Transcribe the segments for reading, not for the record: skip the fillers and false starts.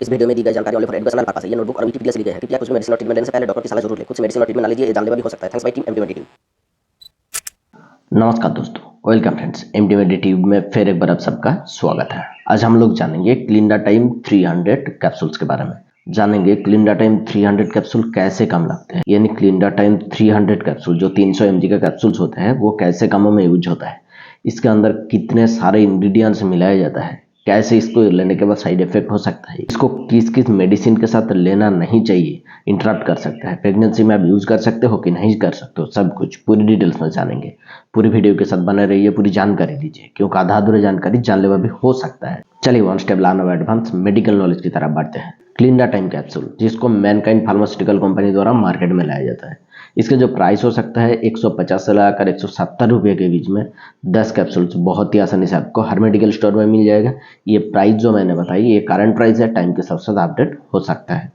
इस वीडियो में दी गई जानकारी ओनली फॉर एजुकेशनल पर्पस है। ये नोटबुक और विकिपीडिया से ली गई है। कृपया कुछ भी मेडिसिन और ट्रीटमेंट लेने से पहले डॉक्टर की सलाह जरूर लें। खुद से मेडिसिन और ट्रीटमेंट ना लीजिए, ये जानलेवा भी हो सकता है। Thanks bye team MD team. नमस्कार दोस्तों, वेलकम फ्रेंड्स। एमडी ट्यूब में फिर एक बार आप सबका स्वागत है। आज हम लोग जानेंगे क्लिंडाटाइम 300 कैप्सूल्स के बारे में। जानेंगे क्लिंडाटाइम 300 कैप्सूल कैसे काम लगते हैं, यानी क्लिंडाटाइम 300 कैप्सूल जो 300 mg का कैप्सूल्स होते हैं वो कैसे कामों में यूज होता है, इसके अंदर कितने सारे इंग्रेडिएंट्स मिलाया जाता है, कैसे इसको लेने के बाद साइड इफेक्ट हो सकता है, इसको किस किस मेडिसिन के साथ लेना नहीं चाहिए, इंटरप्ट कर सकता है, प्रेगनेंसी में आप यूज कर सकते हो कि नहीं कर सकते हो, सब कुछ पूरी डिटेल्स में जानेंगे। पूरी वीडियो के साथ बने रहिए, पूरी जानकारी लीजिए, क्योंकि आधा अधूरा जानकारी जानलेवा भी हो सकता है। चलिए one step line of advance medical knowledge की तरफ बढ़ते हैं। क्लिंडाटाइम कैप्सूल, जिसको मैनकाइंड फार्मास्यूटिकल कंपनी द्वारा मार्केट में लाया जाता है, इसका जो प्राइस हो सकता है 150 से लगाकर 170 रुपये के बीच में 10 कैप्सूल्स बहुत ही आसानी से आपको हर मेडिकल स्टोर में मिल जाएगा। ये प्राइस जो मैंने बताई ये करंट प्राइस है, टाइम के साथ साथ अपडेट हो सकता है।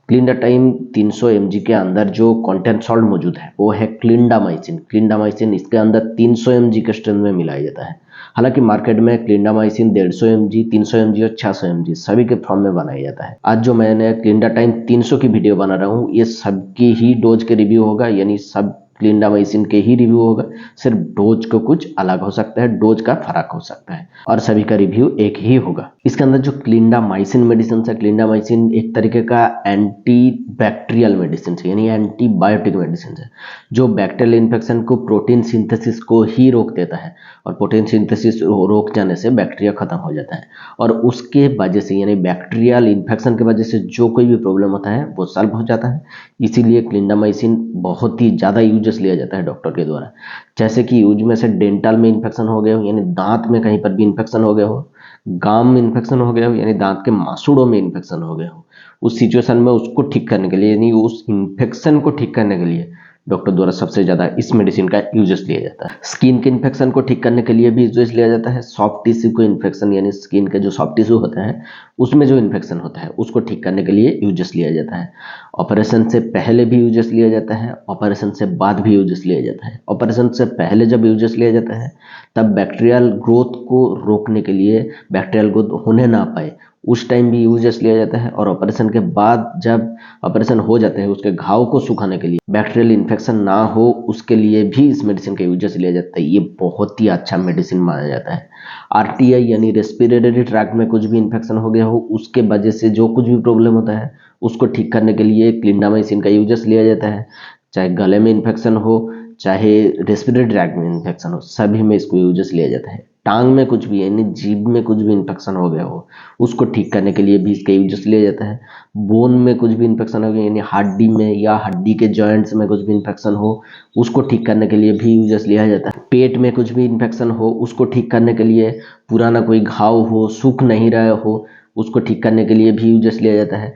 क्लिंडाटाइम 300 mg के अंदर जो कंटेंट सॉल्ट मौजूद है वो है क्लिंडामाइसिन। क्लिंडामाइसिन इसके अंदर 300 mg के स्ट्रेंथ में मिलाया जाता है। हालांकि मार्केट में क्लिंडामाइसिन 150 mg, 300 mg और 600 mg सभी के फॉर्म में बनाया जाता है। आज जो मैंने क्लिंडाटाइम 300 की वीडियो बना रहा हूँ ये सबकी ही डोज के रिव्यू होगा, यानी सब क्लिंडामाइसिन के ही रिव्यू होगा। सिर्फ डोज को कुछ अलग हो सकता है, डोज का फर्क हो सकता है, और सभी का रिव्यू एक ही होगा। इसके अंदर जो क्लिंडामाइसिन मेडिसिन है, क्लिंडामाइसिन एक तरीके का एंटी बैक्टीरियल मेडिसिन है, यानी एंटीबायोटिक मेडिसिन है, जो बैक्टीरियल इन्फेक्शन को प्रोटीन सिंथेसिस को ही रोक देता है, और प्रोटीन सिंथेसिस रोक जाने से बैक्टीरिया खत्म हो जाता है, और उसके वजह से यानी बैक्टीरियल इन्फेक्शन के वजह से जो कोई भी प्रॉब्लम होता है वो सॉल्व हो जाता है। इसीलिए क्लिंडामाइसिन बहुत ही ज़्यादा यूजेस लिया जाता है डॉक्टर के द्वारा। जैसे कि यूज में से डेंटल में इन्फेक्शन हो गया हो, यानी दांत में कहीं पर भी इन्फेक्शन हो गया हो, गाम में इन्फेक्शन हो गया हो, यानी दांत के मासूड़ों में इन्फेक्शन हो गया हो, उस सिचुएशन में उसको ठीक करने के लिए, यानी उस इन्फेक्शन को ठीक करने के लिए डॉक्टर द्वारा सबसे ज़्यादा इस मेडिसिन का यूजेस लिया जाता है। स्किन के इन्फेक्शन को ठीक करने के लिए भी यूजेस लिया जाता है। सॉफ्ट टिश्यू को इन्फेक्शन, यानी स्किन के जो सॉफ्ट टिश्यू होता है उसमें जो इन्फेक्शन होता है उसको ठीक करने के लिए यूजेस लिया जाता है। ऑपरेशन से पहले भी यूजेस लिया जाता है, ऑपरेशन से बाद भी यूजेस लिया जाता है। ऑपरेशन से पहले जब यूजेस लिया जाता है तब बैक्टीरियल ग्रोथ को रोकने के लिए, बैक्टीरियल ग्रोथ होने ना पाए उस टाइम भी यूजेस लिया जाता है। और ऑपरेशन के बाद जब ऑपरेशन हो जाता है उसके घाव को सुखाने के लिए, बैक्टीरियल इन्फेक्शन ना हो उसके लिए भी इस मेडिसिन का यूजेस लिया जाता है। ये बहुत ही अच्छा मेडिसिन माना जाता है। आरटीआई यानी रेस्पिरेटरी ट्रैक्ट में कुछ भी इन्फेक्शन हो गया हो, उसके वजह से जो कुछ भी प्रॉब्लम होता है उसको ठीक करने के लिए क्लिंडामाइसिन का यूजेस लिया जाता है। चाहे गले में इन्फेक्शन हो, चाहे रेस्पिरेटरी ट्रैक्ट में इन्फेक्शन हो, सभी में इसको यूजेस लिया जाता है। टांग में कुछ भी यानी जीभ में कुछ भी इन्फेक्शन हो गया हो उसको ठीक करने के लिए भी इसका यूजेस लिया जाता है। बोन में कुछ भी इन्फेक्शन हो गया, यानी हड्डी में या हड्डी के जॉइंट्स में कुछ भी इन्फेक्शन हो उसको ठीक करने के लिए भी यूजेस लिया जाता है। पेट में कुछ भी इन्फेक्शन हो उसको ठीक करने के लिए, पुराना कोई घाव हो, सूख नहीं रहा हो, उसको ठीक करने के लिए भी यूजेस लिया जाता है।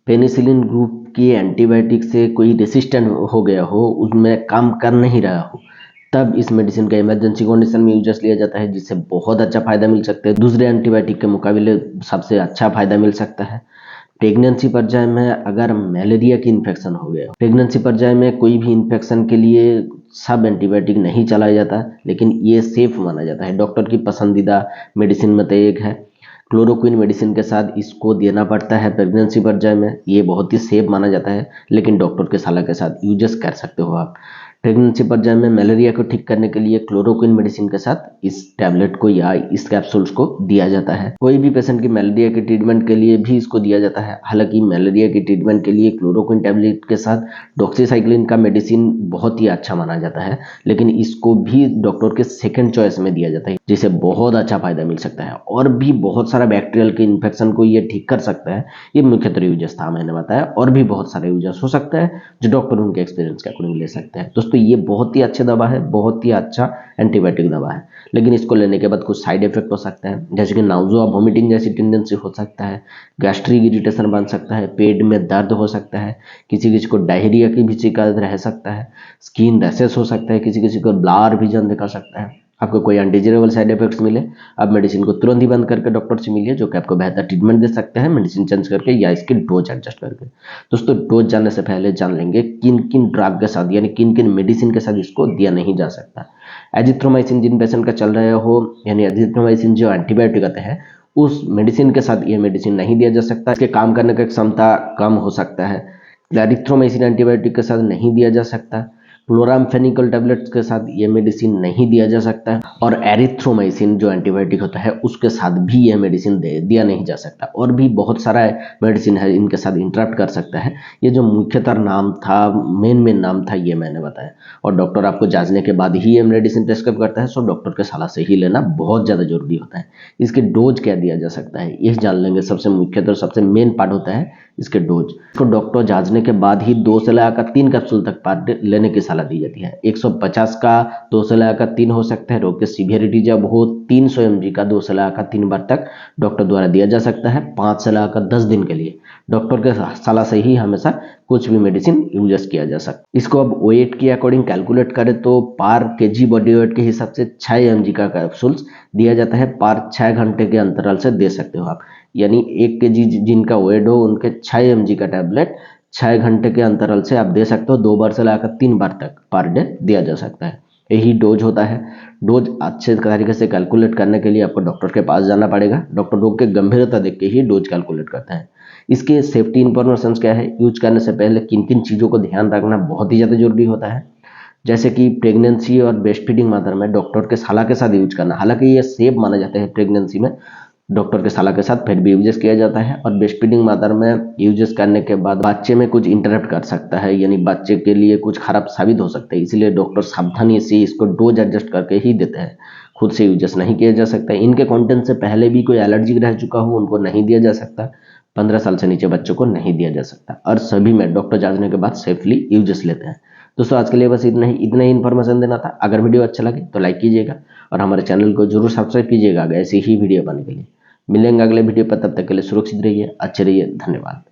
पेनिसिलिन ग्रुप की एंटीबायोटिक से कोई रेसिस्टेंट हो गया हो, उसमें काम कर नहीं रहा हो, तब इस मेडिसिन का इमरजेंसी कंडीशन में यूजेस लिया जाता है, जिससे बहुत अच्छा फायदा मिल सकता है। दूसरे एंटीबायोटिक के मुकाबले सबसे अच्छा फायदा मिल सकता है। प्रेगनेंसी पर्याय में अगर मलेरिया की इन्फेक्शन हो गया, प्रेगनेंसी पर्याय में कोई भी इन्फेक्शन के लिए सब एंटीबायोटिक नहीं चलाया जाता, लेकिन ये सेफ माना जाता है। डॉक्टर की पसंदीदा मेडिसिन में तो एक है। क्लोरोक्विन मेडिसिन के साथ इसको देना पड़ता है प्रेगनेंसी पर्याय में, ये बहुत ही सेफ माना जाता है, लेकिन डॉक्टर के सलाह के साथ यूजेस कर सकते हो आप। प्रेगनेंसी पर्याय में मलेरिया को ठीक करने के लिए क्लोरोक्विन मेडिसिन के साथ इस टैबलेट को या इस कैप्सूल्स को दिया जाता है। कोई भी पेशेंट की मलेरिया के ट्रीटमेंट के लिए भी इसको दिया जाता है। हालांकि मलेरिया की ट्रीटमेंट के लिए क्लोरोक्विन टैबलेट के साथ डॉक्सीसाइक्लिन का मेडिसिन बहुत ही अच्छा माना जाता है, लेकिन इसको भी डॉक्टर के सेकेंड चॉइस में दिया जाता है, जिससे बहुत अच्छा फायदा मिल सकता है। और भी बहुत सारा बैक्टीरियल के इन्फेक्शन को ये ठीक कर सकता है। ये मुख्यतः यूजेस था मैंने बताया, और भी बहुत सारे यूजेस हो सकता है जो डॉक्टर उनके एक्सपीरियंस के अकॉर्डिंग ले सकते हैं। दोस्तों ये बहुत ही अच्छी दवा है, बहुत ही अच्छा एंटीबायोटिक दवा है, लेकिन इसको लेने के बाद कुछ साइड इफेक्ट हो सकता है, जैसे कि नाउज़ुआ, वॉमिटिंग जैसी टेंडेंसी हो सकता है, गैस्ट्रिक इरिटेशन बन सकता है, पेट में दर्द हो सकता है, किसी किसी को डायरिया की भी शिकायत रह सकता है, स्किन रैशेस हो सकता है, किसी किसी को ब्लर विजन दिखा सकता है। आपको कोई अनडिजायरेबल साइड इफेक्ट्स मिले, आप मेडिसिन को तुरंत ही बंद करके डॉक्टर से मिलिए, जो कि आपको बेहतर ट्रीटमेंट दे सकते हैं मेडिसिन चेंज करके या इसकी डोज एडजस्ट करके। दोस्तों डोज जानने से पहले जान लेंगे किन किन ड्रग के साथ, यानी किन किन मेडिसिन के साथ इसको दिया नहीं जा सकता। एजिथ्रोमाइसिन जिन पेशेंट का चल रहा हो, यानी एजिथ्रोमाइसिन जो एंटीबायोटिक आते हैं उस मेडिसिन के साथ ये मेडिसिन नहीं दिया जा सकता। इसके काम करने की क्षमता कम हो सकता है। एरिथ्रोमाइसिन एंटीबायोटिक के साथ नहीं दिया जा सकता। क्लोरामफेनिकल टैबलेट्स के साथ ये मेडिसिन नहीं दिया जा सकता है। और एरिथ्रोमाइसिन जो एंटीबायोटिक होता है उसके साथ भी ये मेडिसिन दिया नहीं जा सकता। और भी बहुत सारा मेडिसिन है इनके साथ इंटरेक्ट कर सकता है। ये जो मुख्यतर नाम था, मेन नाम था, ये मैंने बताया। और डॉक्टर आपको जांचने के बाद ही ये मेडिसिन प्रेस्क्राइब करता है, सो डॉक्टर के सलाह से ही लेना बहुत ज़्यादा जरूरी होता है। इसके डोज क्या दिया जा सकता है ये जान लेंगे। सबसे मुख्यतर सबसे मेन पार्ट होता है इसके डोज। इसको डॉक्टर जांचने के बाद ही 2 से लेकर 3 कैप्सूल तक पर डे लेने की सलाह दी जाती है। 150 का 2 से लेकर 3 हो सकता है। रोग की सीवियरिटी जब हो 300 mg का 2 से लेकर 3 बार तक डॉक्टर द्वारा दिया जा सकता है। 5 से लेकर 10 दिन के लिए डॉक्टर के सलाह से ही हमेशा कुछ भी मेडिसिन यूज किया जा सकता है। इसको अब वेट के अकॉर्डिंग कैलकुलेट करें तो पर केजी बॉडी वेट के हिसाब से 6 mg का कैप्सूल्स दिया जाता है। पर 6 घंटे के अंतराल से दे सकते हो आप। यानी 1 kg जिनका वेट हो उनके 6 mg का टैबलेट 6 घंटे के अंतराल से आप दे सकते हो। 2 बार से लेकर 3 बार तक पर डे दिया जा सकता है। यही डोज होता है। डोज अच्छे तरीके से कैलकुलेट करने के लिए आपको डॉक्टर के पास जाना पड़ेगा। डॉक्टर रोग के गंभीरता देख के ही डोज कैलकुलेट करता है। इसके सेफ्टी इंफॉर्मेशन क्या है, यूज करने से पहले किन किन चीज़ों को ध्यान रखना बहुत ही ज़्यादा जरूरी होता है। जैसे कि प्रेगनेंसी और ब्रेस्ट फीडिंग मदर में डॉक्टर के सलाह के साथ यूज करना। हालांकि ये सेफ माना जाता है प्रेगनेंसी में, डॉक्टर के सलाह के साथ फिर भी यूजेस किया जाता है। और ब्रेस्ट फीडिंग मदर में यूजेस करने के बाद बच्चे में कुछ इंटरप्ट कर सकता है, यानी बच्चे के लिए कुछ खराब साबित हो सकता है। इसलिए डॉक्टर सावधानी से इसको डोज एडजस्ट करके ही देते हैं, खुद से यूजेस नहीं किया जा सकता है। इनके कंटेंट से पहले भी कोई एलर्जी रह चुका हो उनको नहीं दिया जा सकता। 15 साल से नीचे बच्चों को नहीं दिया जा सकता। और सभी में डॉक्टर जांचने के बाद सेफली यूजेस लेते हैं। दोस्तों आज के लिए बस इतना ही इन्फॉर्मेशन देना था। अगर वीडियो अच्छा लगे तो लाइक कीजिएगा और हमारे चैनल को जरूर सब्सक्राइब कीजिएगा ऐसे ही वीडियो पाने के लिए। मिलेंगे अगले वीडियो पर, तब तक के लिए सुरक्षित रहिए, अच्छे रहिए, धन्यवाद।